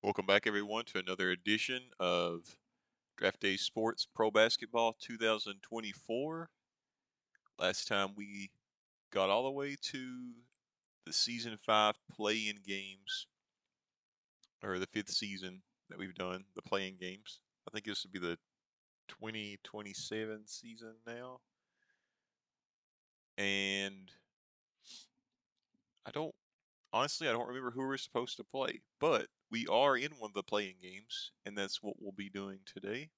Welcome back, everyone, to another edition of Draft Day Sports Pro Basketball 2024. Last time we got all the way to the Season 5 play-in games, or the fifth season that we've done, the play-in games. I think this would be the 2027 season now. And I don't, honestly, I don't remember who we're supposed to play, but we are in one of the play-in games, and that's what we'll be doing today.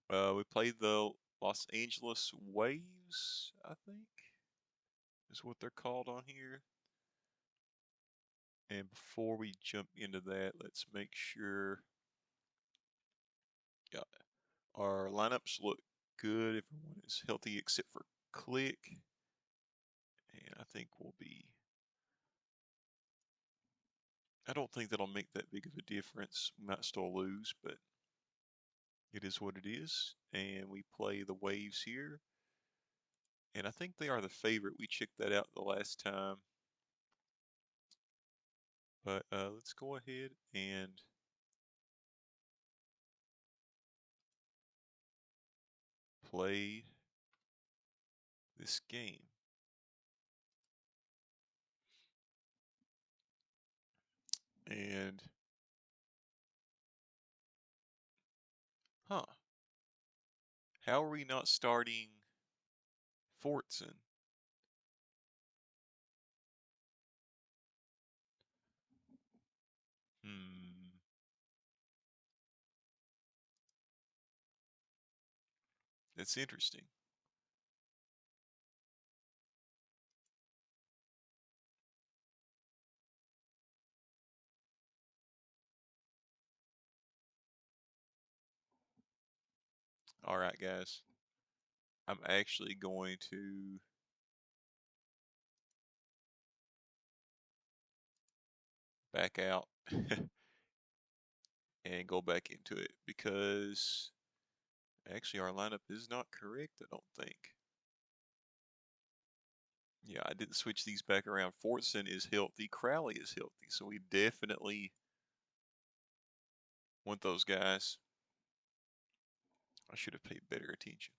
We played the Los Angeles Waves, I think, is what they're called on here. And before we jump into that, let's make sure, yeah, our lineups look good. Everyone is healthy except for Click. And I think we'll be, I don't think that'll make that big of a difference. We might still lose, but it is what it is. And we play the Waves here. And I think they are the favorite. We checked that out the last time. But let's go ahead and play this game. And, huh, how are we not starting Fortson? Hmm, that's interesting. All right, guys. I'm actually going to back out and go back into it because actually our lineup is not correct, I don't think. Yeah, I didn't switch these back around. Fortson is healthy. Crowley is healthy. So we definitely want those guys. I should have paid better attention.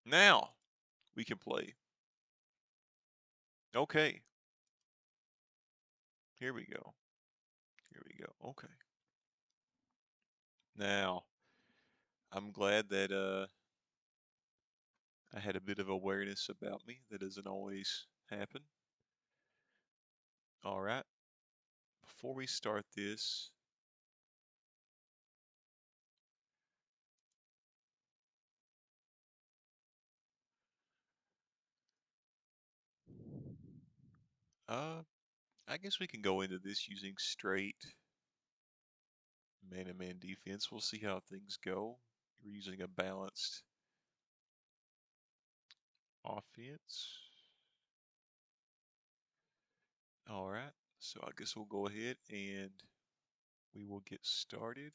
Now we can play. Okay, here we go. Here we go. Okay. Now, I'm glad that I had a bit of awareness about me. That doesn't always happen. All right. Before we start this, uh, I guess we can go into this using straight man-to-man defense. We'll see how things go. We're using a balanced offense. All right. So I guess we'll go ahead and we will get started.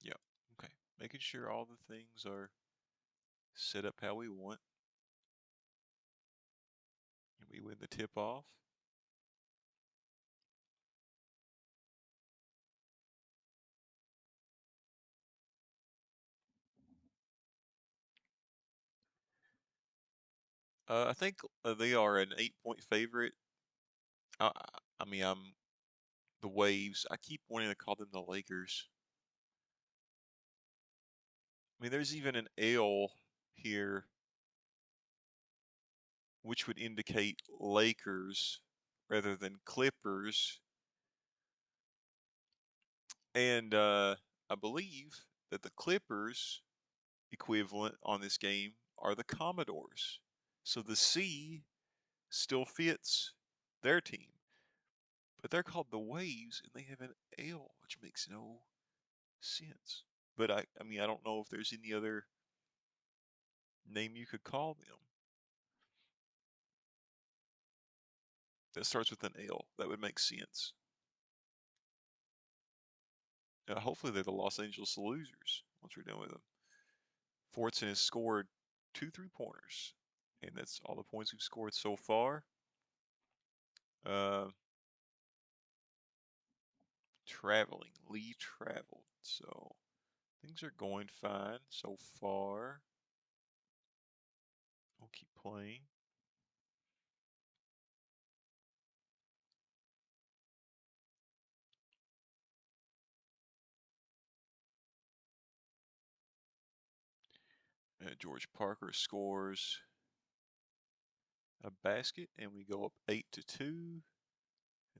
Yep. Okay. Making sure all the things are set up how we want. And we win the tip off. I think they are an 8-point favorite. I, I mean, I'm the Waves. I keep wanting to call them the Lakers. I mean, there's even an L here, which would indicate Lakers rather than Clippers. And I believe that the Clippers equivalent on this game are the Commodores. So the C still fits their team. But they're called the Waves and they have an L, which makes no sense. But I mean, I don't know if there's any other name you could call them that starts with an L. That would make sense. Hopefully they're the Los Angeles Losers once we're done with them. Fortson has scored 2 3-pointers. And that's all the points we've scored so far. Uh, Traveling. Lee traveled. So things are going fine so far. We'll keep playing. George Parker scores a basket, and we go up 8-2. And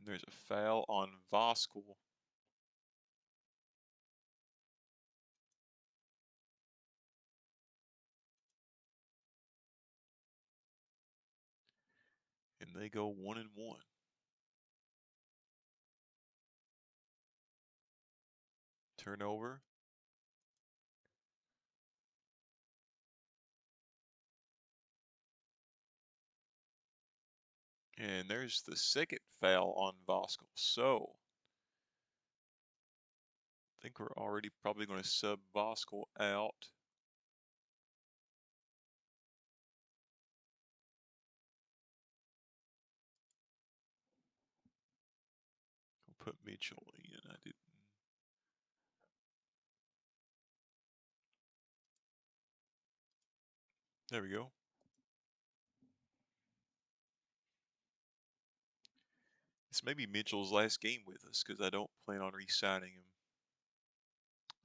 there's a foul on Voskel. And they go 1-1. Turnover. And there's the second foul on Voskel. So I think we're already probably going to sub Voskel out. I'll put Mitchell in. I didn't. There we go. This may be Mitchell's last game with us because I don't plan on re-signing him.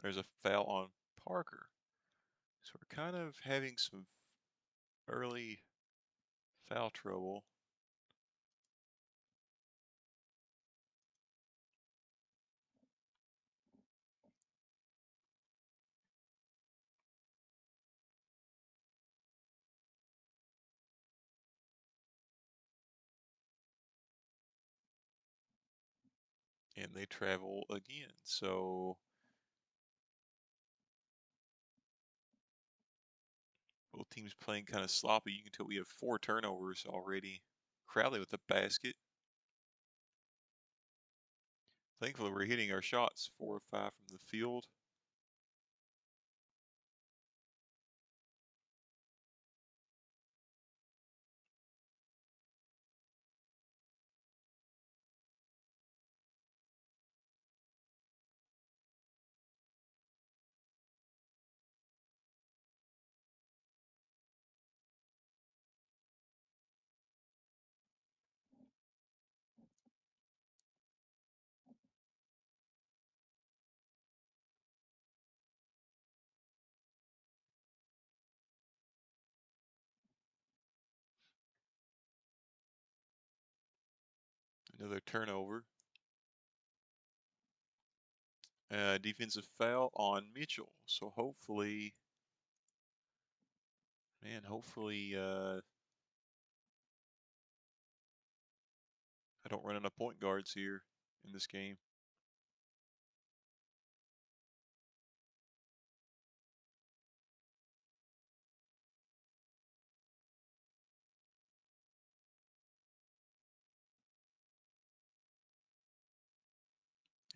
There's a foul on Parker. So we're kind of having some early foul trouble. And they travel again. So both teams playing kind of sloppy. You can tell we have 4 turnovers already. Crowley with the basket. Thankfully, we're hitting our shots 4 or 5 from the field. Another turnover. Defensive foul on Mitchell. So hopefully, hopefully I don't run out of point guards here in this game.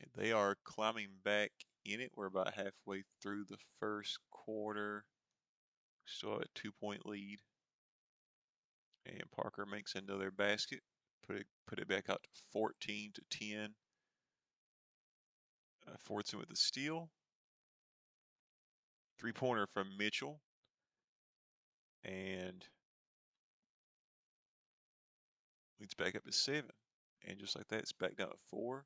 And they are climbing back in it. We're about halfway through the first quarter. Still a 2-point lead. And Parker makes another basket. Put it back out to 14-10. Fortson with the steal. 3-pointer from Mitchell. And leads back up to 7. And just like that, it's back down to 4.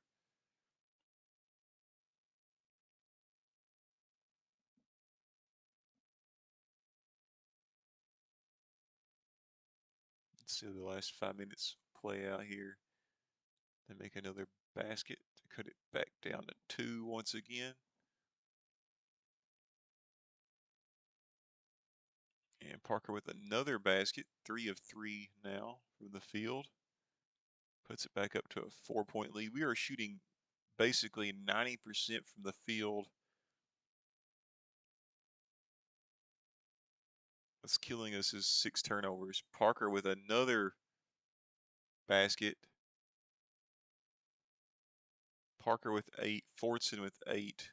Let's see the last 5 minutes play out here. They make another basket to cut it back down to 2 once again. And Parker with another basket, 3 of 3 now from the field. Puts it back up to a 4-point lead. We are shooting basically 90% from the field. What's killing us is 6 turnovers. Parker with another basket. Parker with 8. Fortson with 8.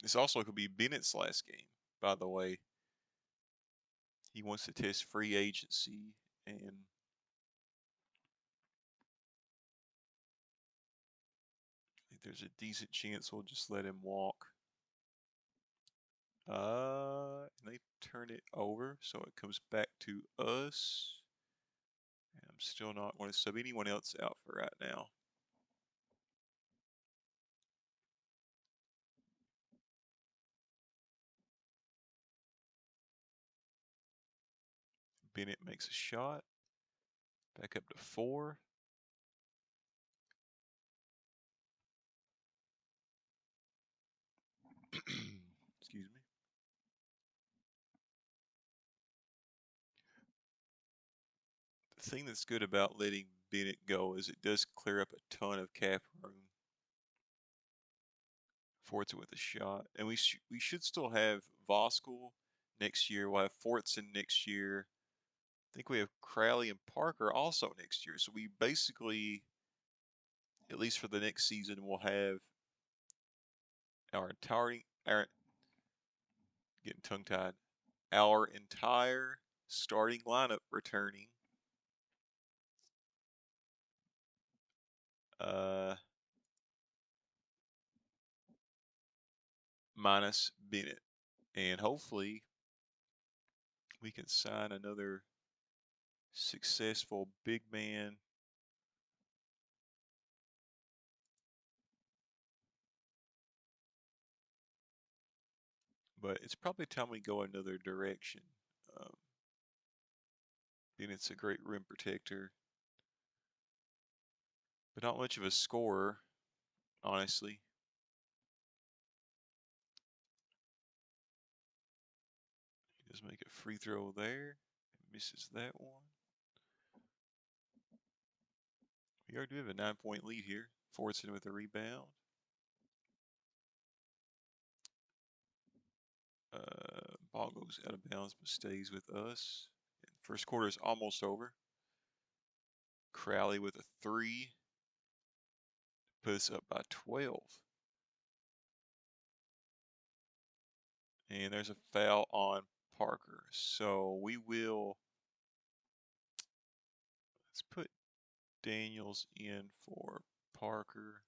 This also could be Bennett's last game, by the way. He wants to test free agency, and I think there's a decent chance we'll just let him walk. And they turn it over, so it comes back to us. And I'm still not going to sub anyone else out for right now. Bennett makes a shot. Back up to 4. Excuse me. The thing that's good about letting Bennett go is it does clear up a ton of cap room. Forza with a shot. And we should still have Voskuhl next year. We'll have Fortson next year. I think we have Crowley and Parker also next year. So we basically, at least for the next season, will have our getting tongue tied, our entire starting lineup returning. Minus Bennett. And hopefully we can sign another successful big man. But it's probably time we go another direction. Bennett's a great rim protector, but not much of a scorer, honestly. He does make a free throw there. Misses that one. We already have a 9-point lead here. Fortson with a rebound. Ball goes out of bounds but stays with us. And first quarter is almost over. Crowley with a 3. Put us up by 12. And there's a foul on Parker. So we will, let's put Daniels in for Parker.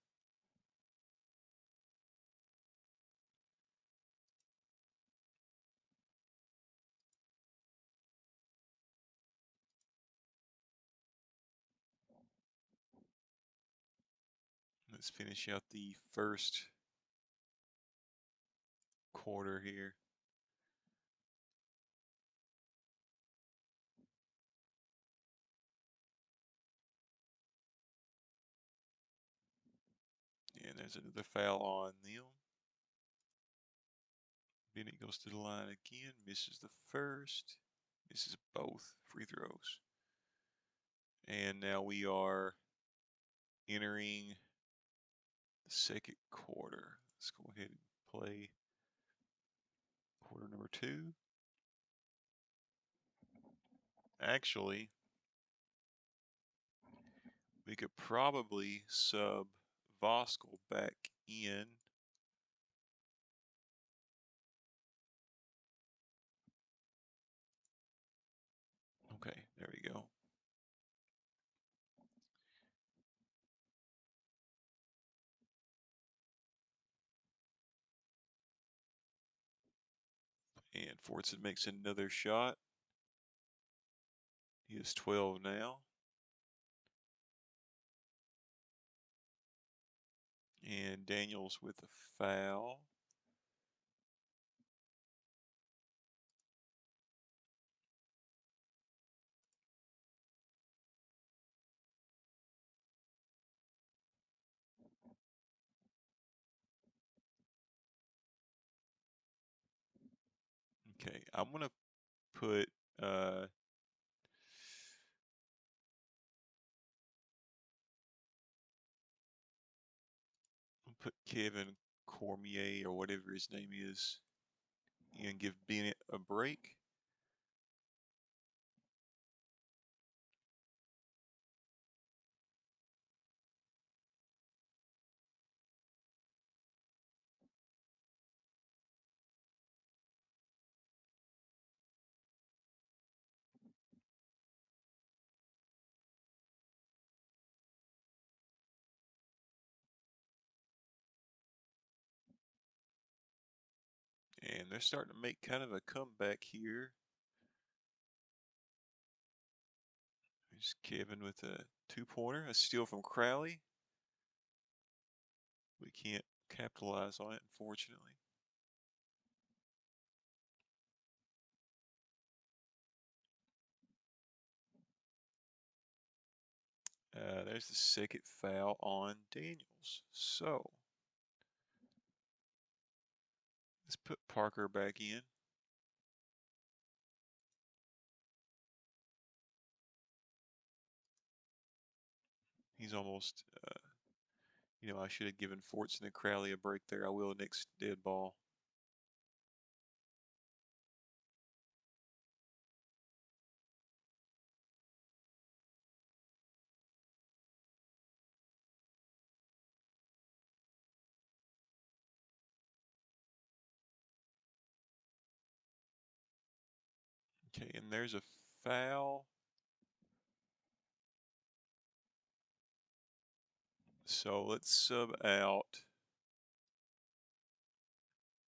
Let's finish out the first quarter here. And there's another foul on them. Bennett goes to the line again, misses the first, misses both free throws. And now we are entering the second quarter. Let's go ahead and play quarter number 2. Actually, we could probably sub Voskuhl back in. Okay, there we go. And Fortson makes another shot. He is 12 now. And Daniels with a foul. Okay, I'm gonna put Kevin Cormier or whatever his name is and give Bennett a break. And they're starting to make kind of a comeback here. There's Kevin with a two-pointer, a steal from Crowley. We can't capitalize on it, unfortunately. There's the second foul on Daniels. So let's put Parker back in. He's almost, I should have given Fortson and Crowley a break there. I will next dead ball. Okay, and there's a foul. So let's sub out.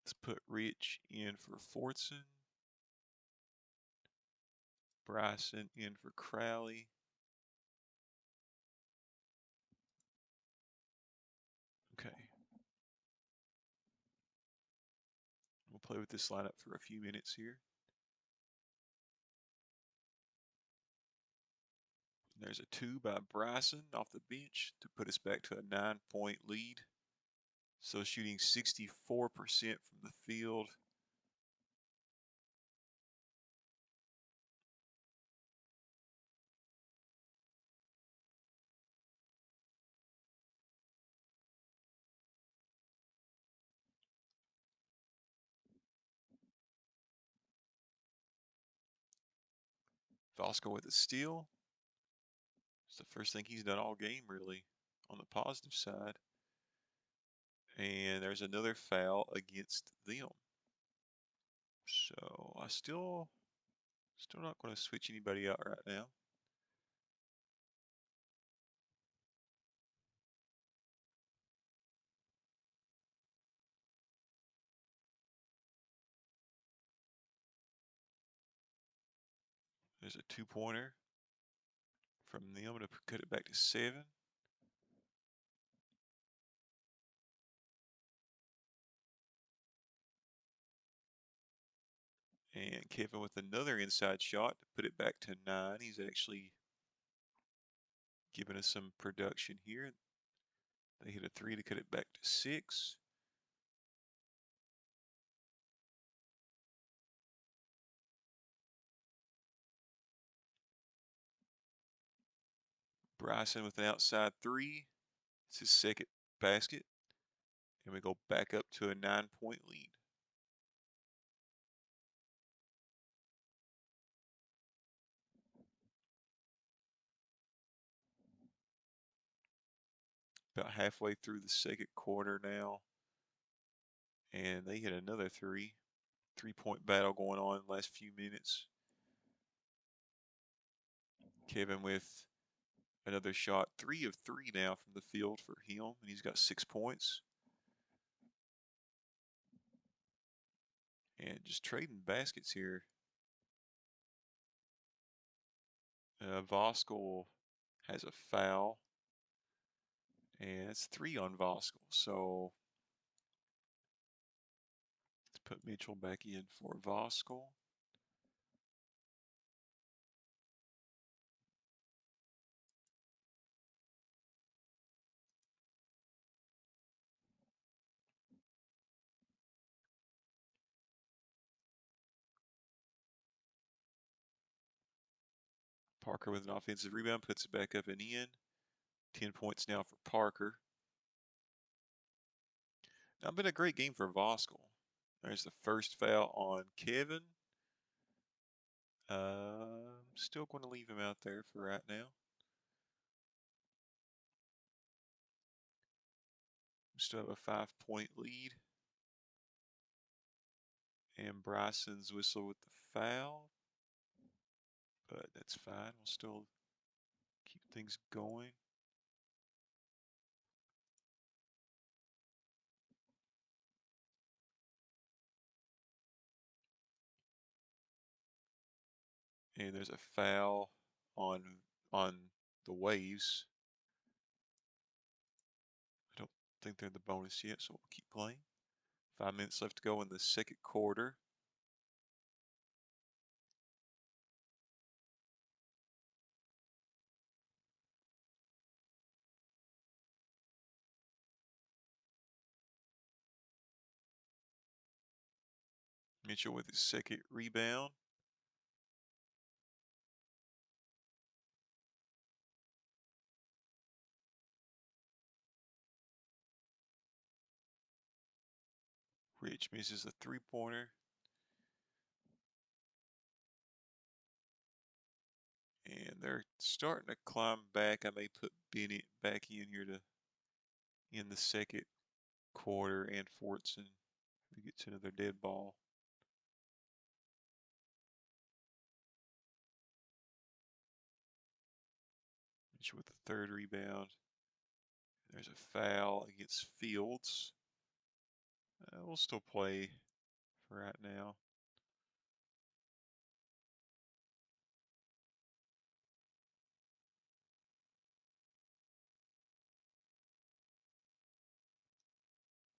Let's put Rich in for Fortson. Bryson in for Crowley. Okay. We'll play with this lineup for a few minutes here. There's a 2 by Bryson off the bench to put us back to a 9-point lead. So shooting 64% from the field. Vasco with a steal. It's the first thing he's done all game, really, on the positive side. And there's another foul against them. So I still not going to switch anybody out right now. There's a two-pointer from them to cut it back to 7. And Kevin with another inside shot to put it back to 9. He's actually giving us some production here. They hit a 3 to cut it back to 6. Bryson with an outside 3. It's his second basket. And we go back up to a 9-point lead. About halfway through the second quarter now. And they hit another 3. 3-point battle going on in the last few minutes. Kevin with another shot. 3 of 3 now from the field for him. And he's got 6 points. And just trading baskets here. Voskel has a foul. And it's 3 on Voskel. So let's put Mitchell back in for Voskel. Parker with an offensive rebound, puts it back up and in. 10 points now for Parker. Not been a great game for Voskel. There's the first foul on Kevin. Still going to leave him out there for right now. Still have a 5-point lead. And Bryson's whistle with the foul. But that's fine. We'll still keep things going. And there's a foul on the Waves. I don't think they're the bonus yet, so we'll keep playing. 5 minutes left to go in the second quarter. Mitchell with his second rebound. Rich misses a three-pointer. And they're starting to climb back. I may put Bennett back in here to end the second quarter, and Fortson if he gets another dead ball. Mitchell with the third rebound. There's a foul against Fields. We'll still play for right now.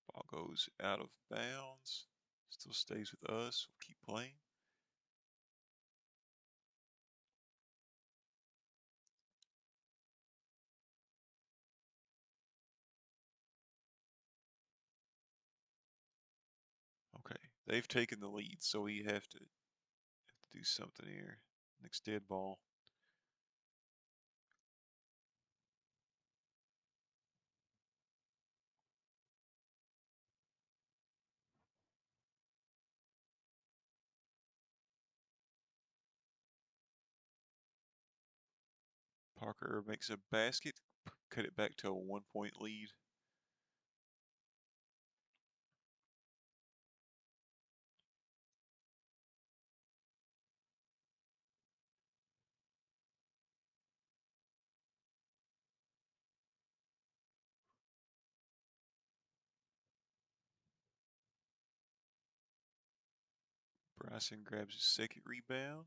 Ball goes out of bounds. Still stays with us. We'll keep playing. Okay, they've taken the lead, so we have to do something here. Next dead ball. Parker makes a basket, cut it back to a 1-point lead. Bryson grabs his second rebound.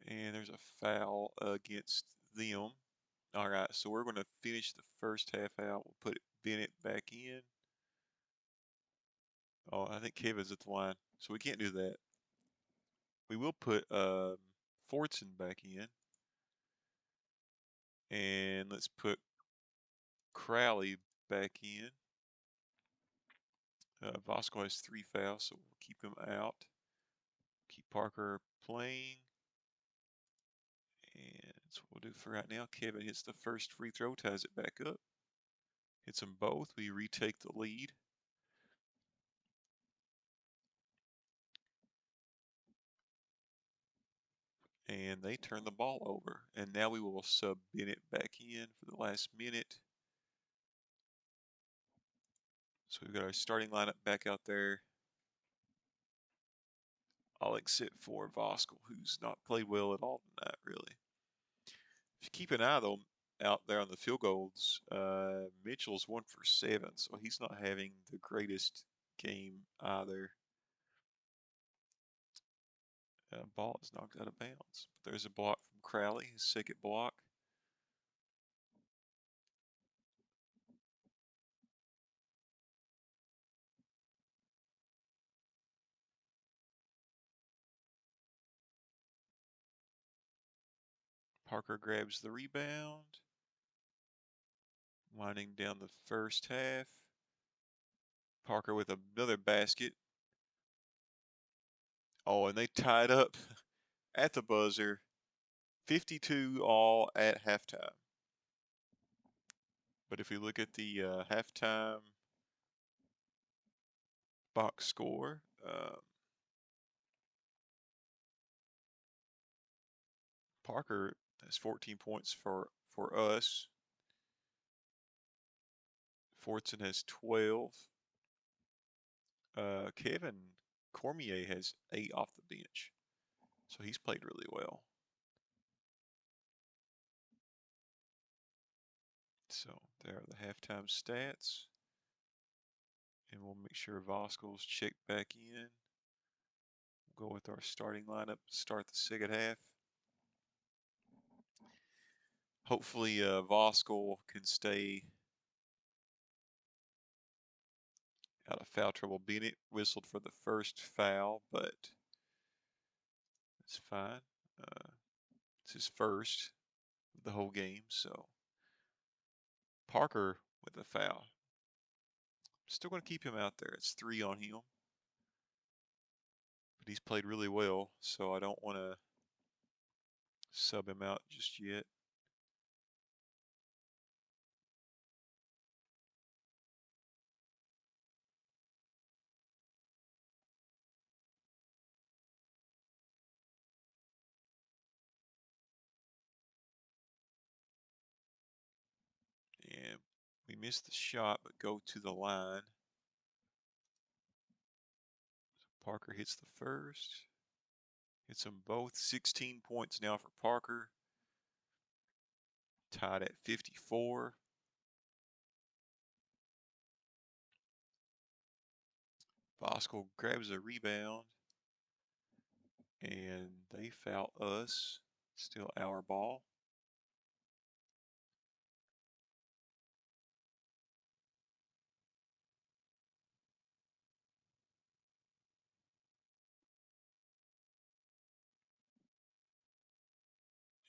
And there's a foul against them. All right, so we're going to finish the first half out. We'll put Bennett back in. Oh, I think Kevin's at the line, so we can't do that. We will put Fortson back in. And let's put Crowley back in. Vasco has 3 fouls, so we'll keep him out. Keep Parker playing. And that's what we'll do for right now. Kevin hits the first free throw, ties it back up. Hits them both. We retake the lead. And they turn the ball over. And now we will sub Bennett back in for the last minute. So we've got our starting lineup back out there. All except for Voskel, who's not played well at all tonight, really. If you keep an eye, though, out there on the field goals, Mitchell's 1 for 7, so he's not having the greatest game either. Ball is knocked out of bounds. But there's a block from Crowley, his second block. Parker grabs the rebound. Winding down the first half. Parker with another basket. Oh, and they tied up at the buzzer. 52 all at halftime. But if we look at the halftime box score, Parker has 14 points for us. Fortson has 12. Kevin Cormier has 8 off the bench. So he's played really well. So there are the halftime stats. And we'll We'll make sure Voskel's checked back in. We'll go with our starting lineup to start the second half. Hopefully Voskel can stay out of foul trouble. Bennett whistled for the first foul, but it's fine. It's his first of the whole game, so Parker with a foul. Still going to keep him out there. It's 3 on him. But he's played really well, so I don't want to sub him out just yet. And we missed the shot, but go to the line. Parker hits the first. Hits them both. 16 points now for Parker. Tied at 54. Voskel grabs a rebound. And they foul us. Still our ball.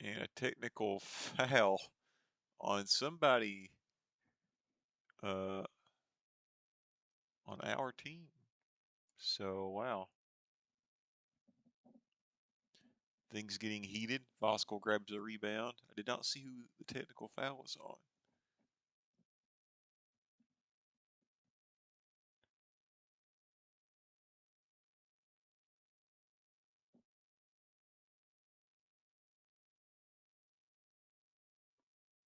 And a technical foul on somebody on our team. So, wow. Things getting heated. Voskel grabs a rebound. I did not see who the technical foul was on.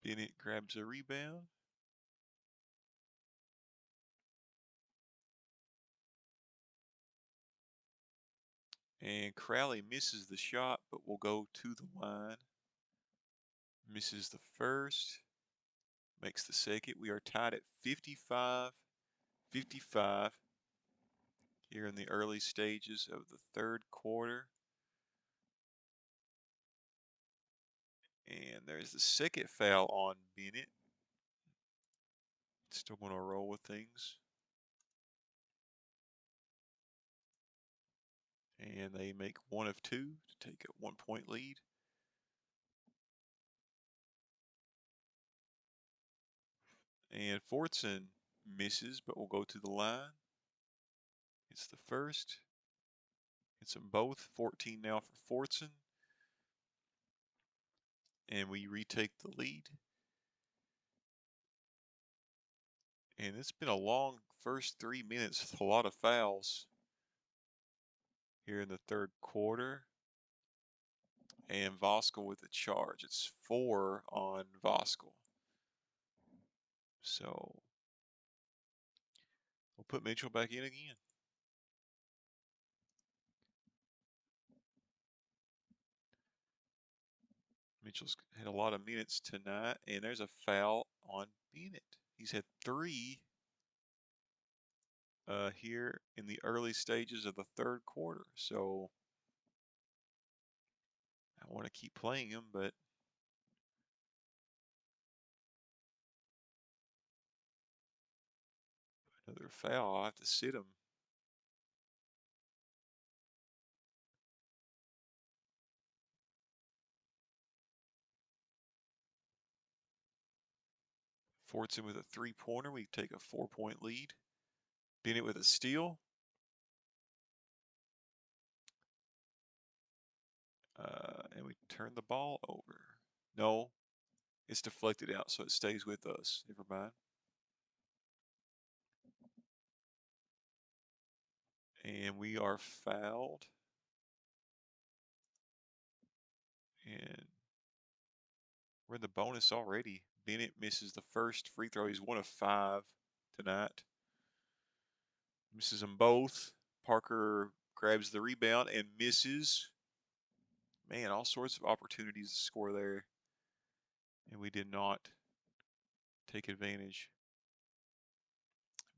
Bennett grabs a rebound. And Crowley misses the shot, but will go to the line. Misses the first. Makes the second. We are tied at 55-55 here in the early stages of the third quarter. And there's the second foul on Bennett. Still going to roll with things. And they make 1 of 2 to take a 1-point lead. And Fortson misses, but will go to the line. It's the first. It's them both. 14 now for Fortson. And we retake the lead. And it's been a long first 3 minutes with a lot of fouls here in the third quarter. And Voskel with a charge. It's 4 on Voskel. So we'll put Mitchell back in again. Mitchell's had a lot of minutes tonight, and there's a foul on Bennett. He's had 3 here in the early stages of the third quarter. So I want to keep playing him, but another foul, I'll have to sit him. Fortson with a 3-pointer. We take a 4-point lead. Bennett with a steal. And we turn the ball over. No, it's deflected out, so it stays with us. Never mind. And we are fouled. And we're in the bonus already. Bennett misses the first free throw. He's 1 of 5 tonight. Misses them both. Parker grabs the rebound and misses. Man, all sorts of opportunities to score there. And we did not take advantage.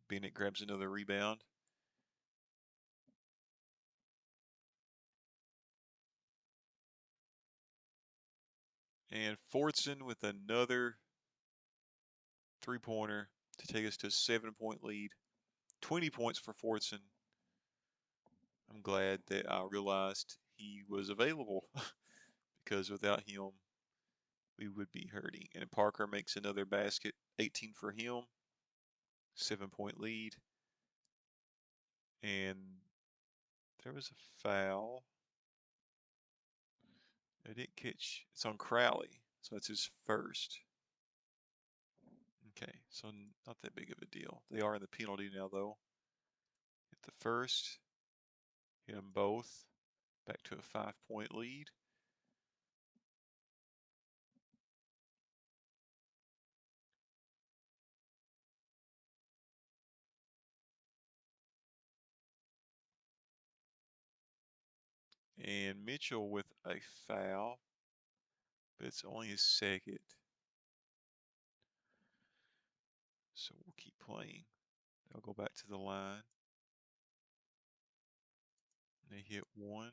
Bennett grabs another rebound. And Fortson with another three-pointer to take us to a 7-point lead. 20 points for Fortson. I'm glad that I realized he was available because without him, we would be hurting. And Parker makes another basket, 18 for him, 7-point lead. And there was a foul. I didn't catch. It's on Crowley, so that's his first. Okay, so not that big of a deal. They are in the penalty now, though. Hit the first, hit them both. Back to a 5-point lead. And Mitchell with a foul, but it's only his second. So we'll keep playing. They'll go back to the line. They hit one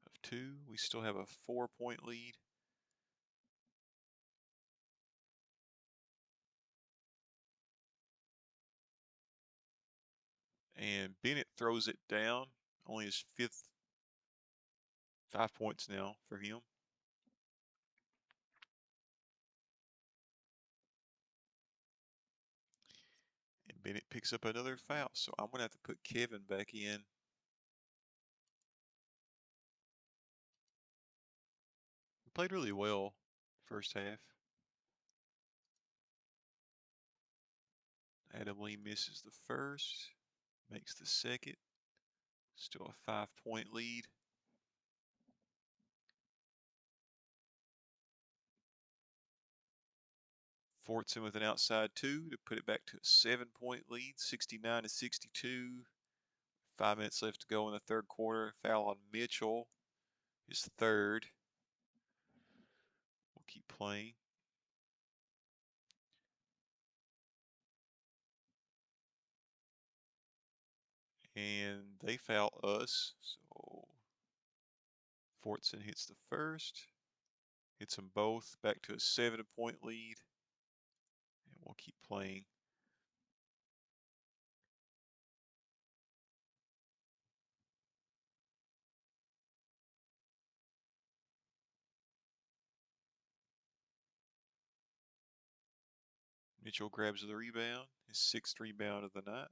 of two. We still have a 4-point lead. And Bennett throws it down. Only his fifth. 5 points now for him. And Bennett picks up another foul. So I'm going to have to put Kevin back in. He played really well first half. Adam Lee misses the first, makes the second. Still a 5-point lead. Fortson with an outside two to put it back to a 7-point lead, 69 to 62. 5 minutes left to go in the third quarter. Foul on Mitchell, his third. We'll keep playing. And they foul us, so Fortson hits the first, hits them both, back to a 7-point lead, and we'll keep playing. Mitchell grabs the rebound, his 6th rebound of the night.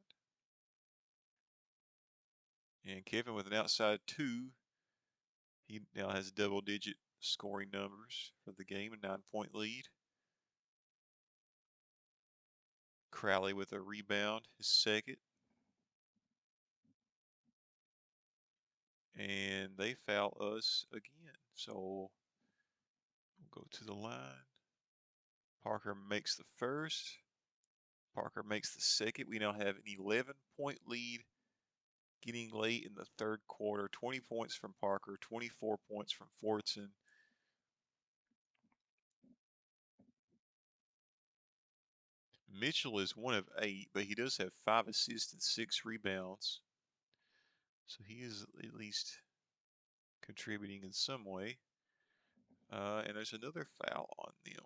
And Kevin with an outside two. He now has double-digit scoring numbers for the game, a 9-point lead. Crowley with a rebound, his second. And they foul us again. So we'll go to the line. Parker makes the first. Parker makes the second. We now have an 11-point lead getting late in the third quarter. 20 points from Parker, 24 points from Fortson. Mitchell is 1 of 8, but he does have 5 assists and 6 rebounds. So he is at least contributing in some way. And there's another foul on them.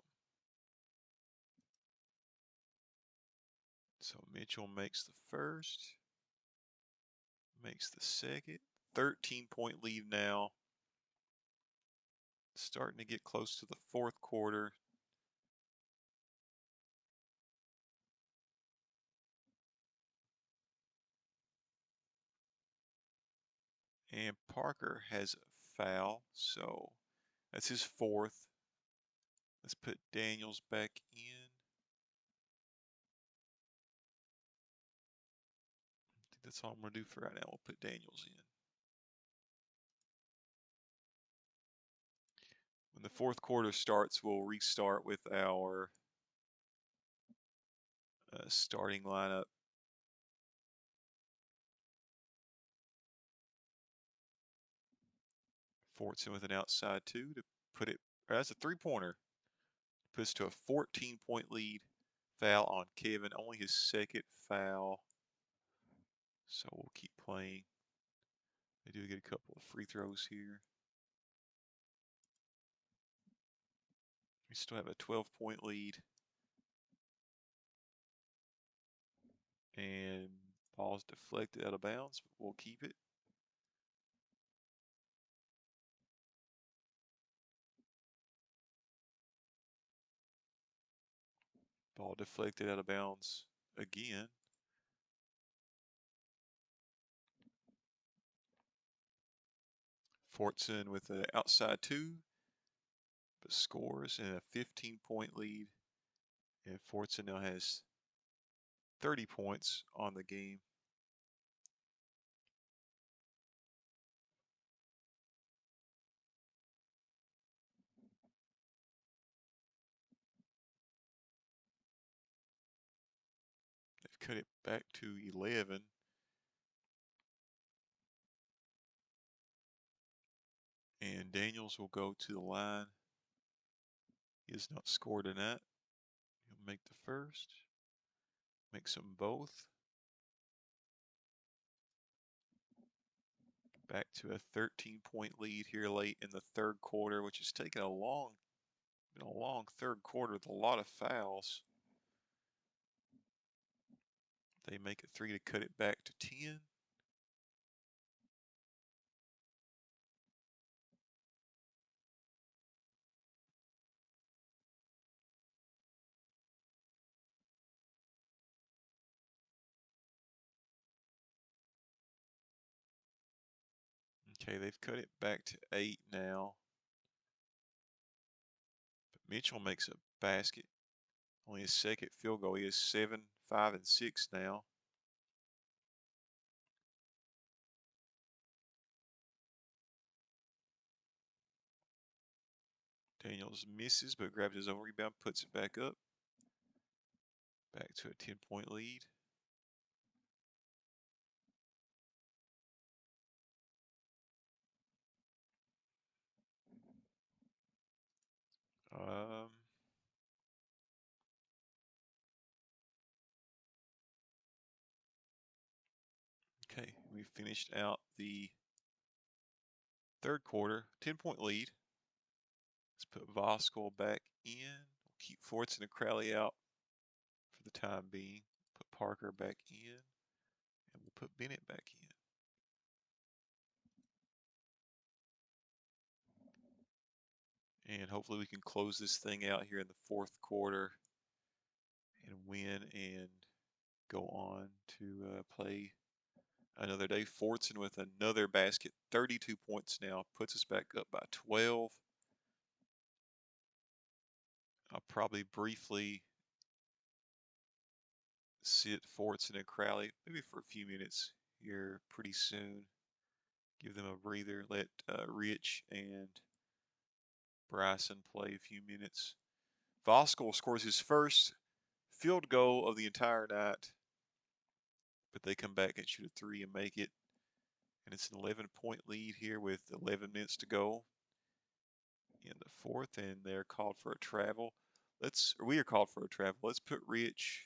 So Mitchell makes the first, makes the second. 13-point lead now. Starting to get close to the fourth quarter. And Parker has a foul, so that's his 4th. Let's put Daniels back in. I think that's all I'm going to do for right now. We'll put Daniels in. When the fourth quarter starts, we'll restart with our starting lineup. Fortson with an outside two to put it, that's a 3-pointer. Puts to a 14-point lead. Foul on Kevin, only his 2nd foul. So we'll keep playing. They do get a couple of free throws here. We still have a 12-point lead. And ball's deflected out of bounds, but we'll keep it. Ball deflected out of bounds again. Fortson with an outside two, but scores and a 15-point lead. And Fortson now has 30 points on the game. They've cut it back to 11. And Daniels will go to the line. He has not scored tonight. He'll make the first. Makes them both. Back to a 13-point lead here late in the third quarter, which has taken been a long third quarter with a lot of fouls. They make it 3 to cut it back to 10. Okay, they've cut it back to 8 now. But Mitchell makes a basket. Only his second field goal. He is 7, 5, and 6 now. Daniels misses, but grabs his own rebound, puts it back up. Back to a 10-point lead. Okay, we finished out the third quarter, 10-point lead. Let's put Voskuhl back in. We'll keep Fortson and Crowley out for the time being. Put Parker back in, and we'll put Bennett back in. And hopefully we can close this thing out here in the fourth quarter and win and go on to play another day. Fortson with another basket, 32 points now, puts us back up by 12. I'll probably briefly sit Fortson and Crowley, maybe for a few minutes here pretty soon. Give them a breather. Let Rich and Bryson play a few minutes. Voskuhl scores his first field goal of the entire night, but they come back and shoot a 3 and make it. And it's an 11-point lead here with 11 minutes to go in the fourth, and they're called for a travel. We are called for a travel. Let's put Rich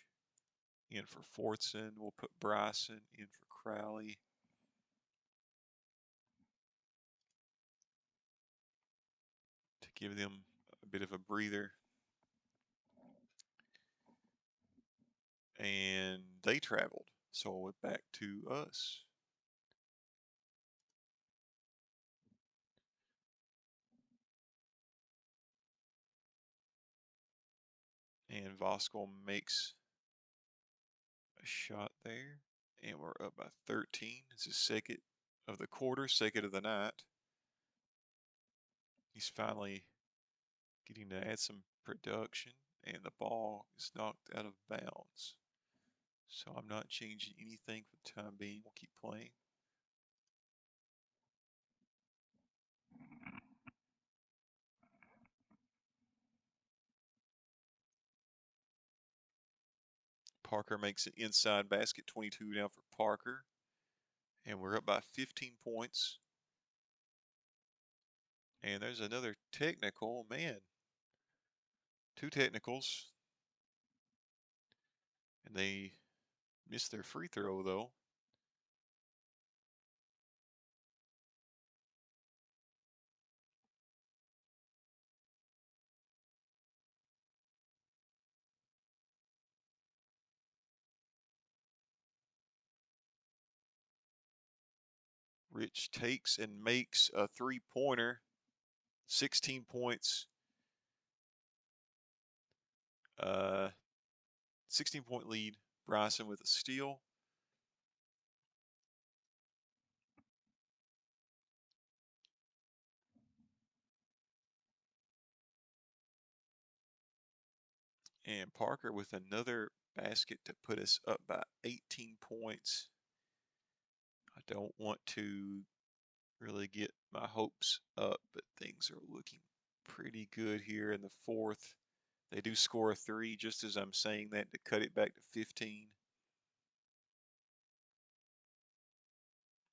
in for Fortson. We'll put Bryson in for Crowley. To give them a bit of a breather. And they traveled, so it went back to us. And Voskuhl makes a shot there. And we're up by 13. It's his second of the quarter, second of the night. He's finally getting to add some production, and the ball is knocked out of bounds. So I'm not changing anything for the time being. We'll keep playing. Parker makes an inside basket, 22 now for Parker. And we're up by 15 points. And there's another technical, man. 2 technicals. And they missed their free throw, though. Rich takes and makes a three-pointer, 16 points. 16-point lead. Bryson with a steal. And Parker with another basket to put us up by 18 points. I don't want to really get my hopes up, but things are looking pretty good here in the fourth. They do score a three just as I'm saying that to cut it back to 15.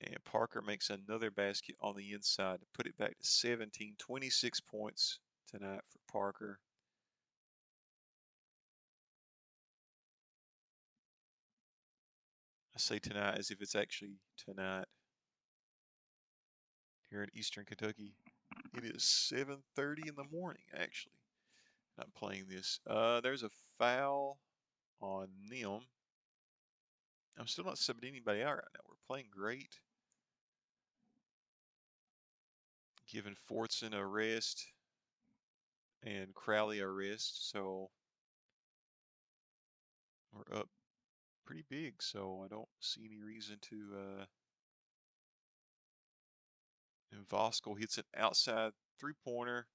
And Parker makes another basket on the inside to put it back to 17, 26 points tonight for Parker. I say tonight as if it's actually tonight here in Eastern Kentucky. It is 7:30 in the morning, actually. I'm playing this. There's a foul on them. I'm still not subbing anybody out right now. We're playing great. Giving Fortson a rest and Crowley a rest, so we're up pretty big. So I don't see any reason to. And Voskel hits an outside three-pointer.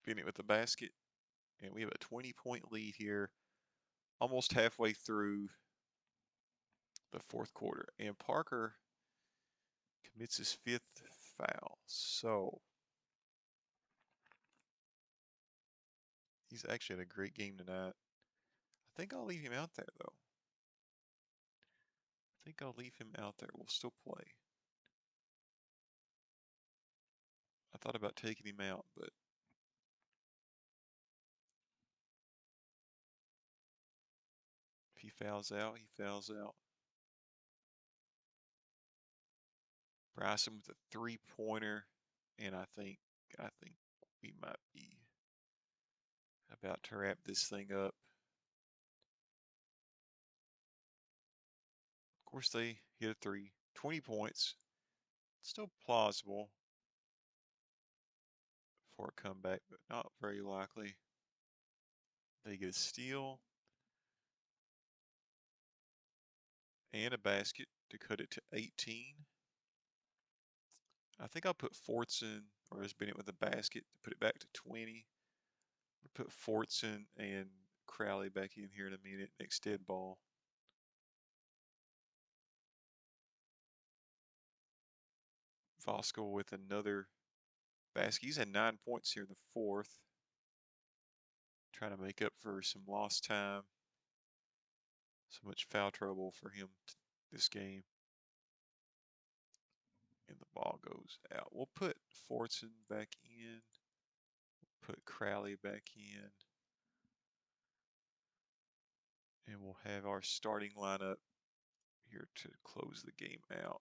Bennett with the basket. And we have a 20-point lead here, almost halfway through the fourth quarter. And Parker commits his fifth foul. So he's actually had a great game tonight. I think I'll leave him out there, though. I think I'll leave him out there. We'll still play. I thought about taking him out, but if he fouls out, he fouls out. Bryson with a three-pointer, and I think we might be about to wrap this thing up. Of course, they hit a three. 20 points. Still plausible for a comeback, but not very likely. They get a steal and a basket to cut it to 18. I think I'll put Fortson, or as Bennett with a basket, to put it back to 20. We'll put Fortson and Crowley back in here in a minute. Next dead ball. Voskel with another basket. He's had 9 points here in the fourth. Trying to make up for some lost time. So much foul trouble for him this game. And the ball goes out. We'll put Fortson back in. Put Crowley back in. And we'll have our starting lineup here to close the game out.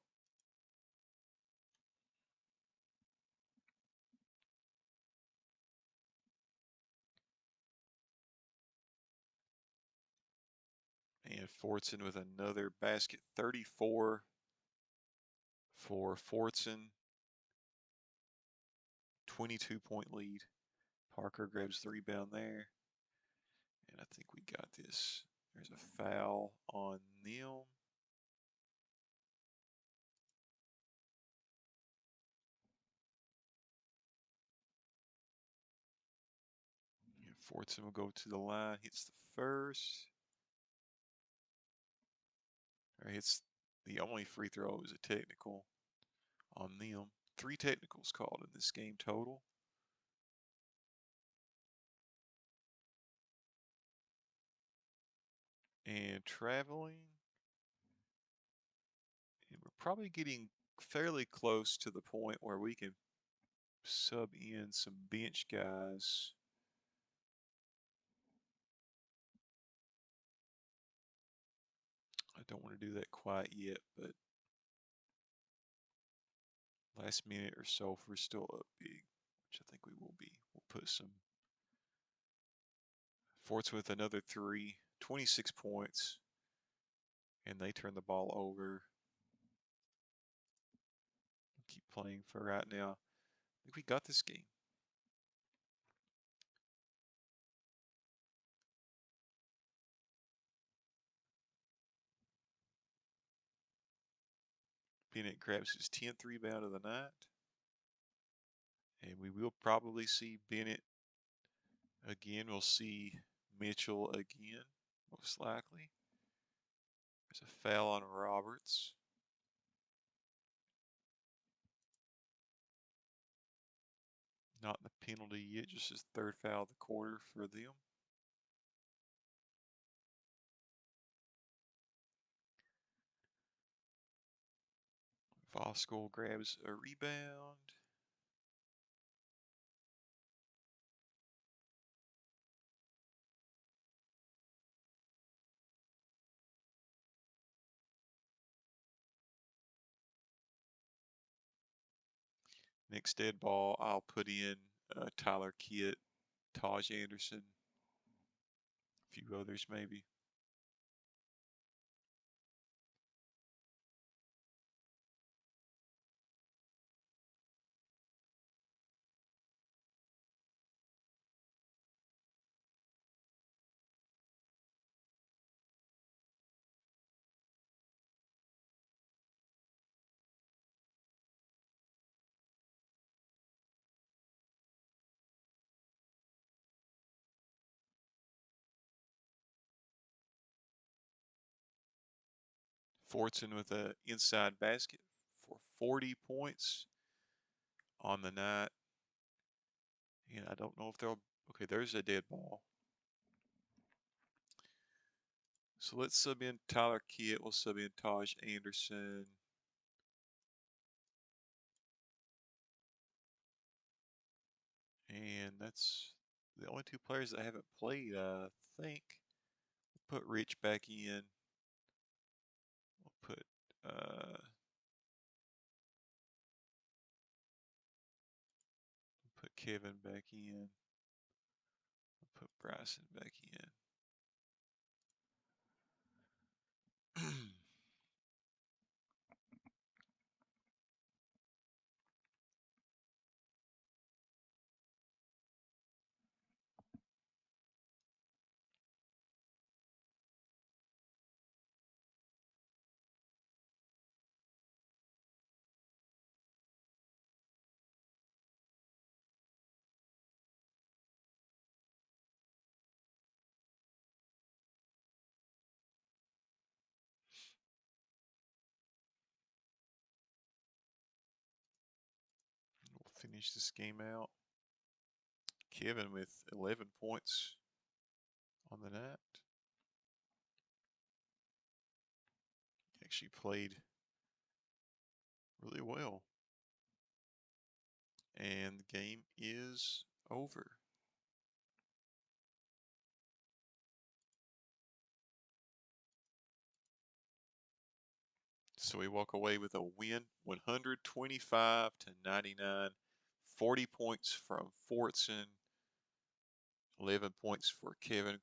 And Fortson with another basket, 34 for Fortson. 22-point lead. Parker grabs the rebound there. And I think we got this. There's a foul on them. And Fortson will go to the line, hits the first. Or hits the only free throw is a technical on them. 3 technicals called in this game total. And traveling. And we're probably getting fairly close to the point where we can sub in some bench guys. I don't want to do that quite yet, but last minute or so if we're still up big, which I think we will be. We'll put some Forts with another 3, 26 points, and they turn the ball over. Keep playing for right now. I think we got this game. Bennett grabs his 10th rebound of the night. And we will probably see Bennett again. We'll see Mitchell again, most likely. There's a foul on Roberts. Not the penalty yet, just his third foul of the quarter for them. Voskuhl grabs a rebound. Next dead ball, I'll put in Tyler Kitt, Taj Anderson, a few others maybe. Fortson with an inside basket for 40 points on the night. And I don't know if they'll. Okay, there's a dead ball. So let's sub in Tyler Kitt. We'll sub in Taj Anderson. And that's the only two players that haven't played, I think. We'll put Rich back in. We'll put Kevin back in. We'll put Bryson back in. We'll finish this game out. Kevin with 11 points on the night. Actually played really well. And the game is over. So we walk away with a win, 125-99. 40 points from Fortson, 11 points for Kevin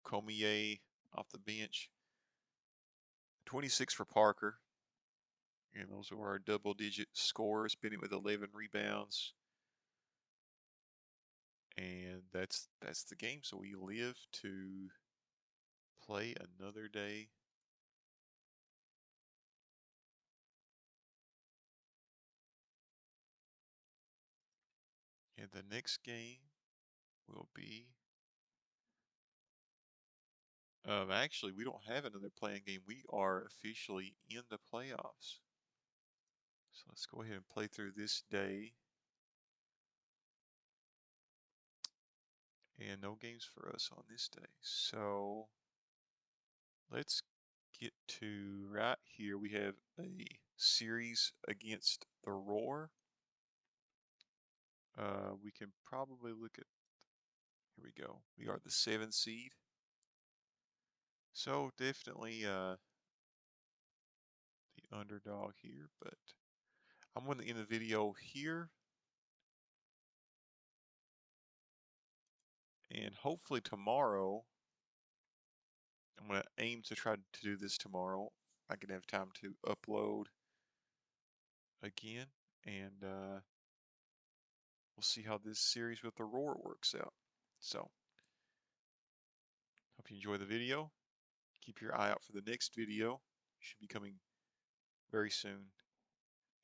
Cormier off the bench, 26 for Parker. And those were our double-digit scores. Bennett with 11 rebounds. And that's the game. So we live to play another day. And the next game will be. Actually, we don't have another playing game. We are officially in the playoffs. So let's go ahead and play through this day. And no games for us on this day. So let's get to right here. We have a series against the Roar. We can probably look at, here we go. We are the 7 seed. So definitely the underdog here, but I'm going to end the video here. And hopefully tomorrow, I'm going to aim to try to do this tomorrow. I can have time to upload again, and we'll see how this series with Aurora works out. So, hope you enjoy the video. Keep your eye out for the next video. Should be coming very soon.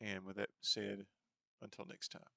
And with that said, until next time.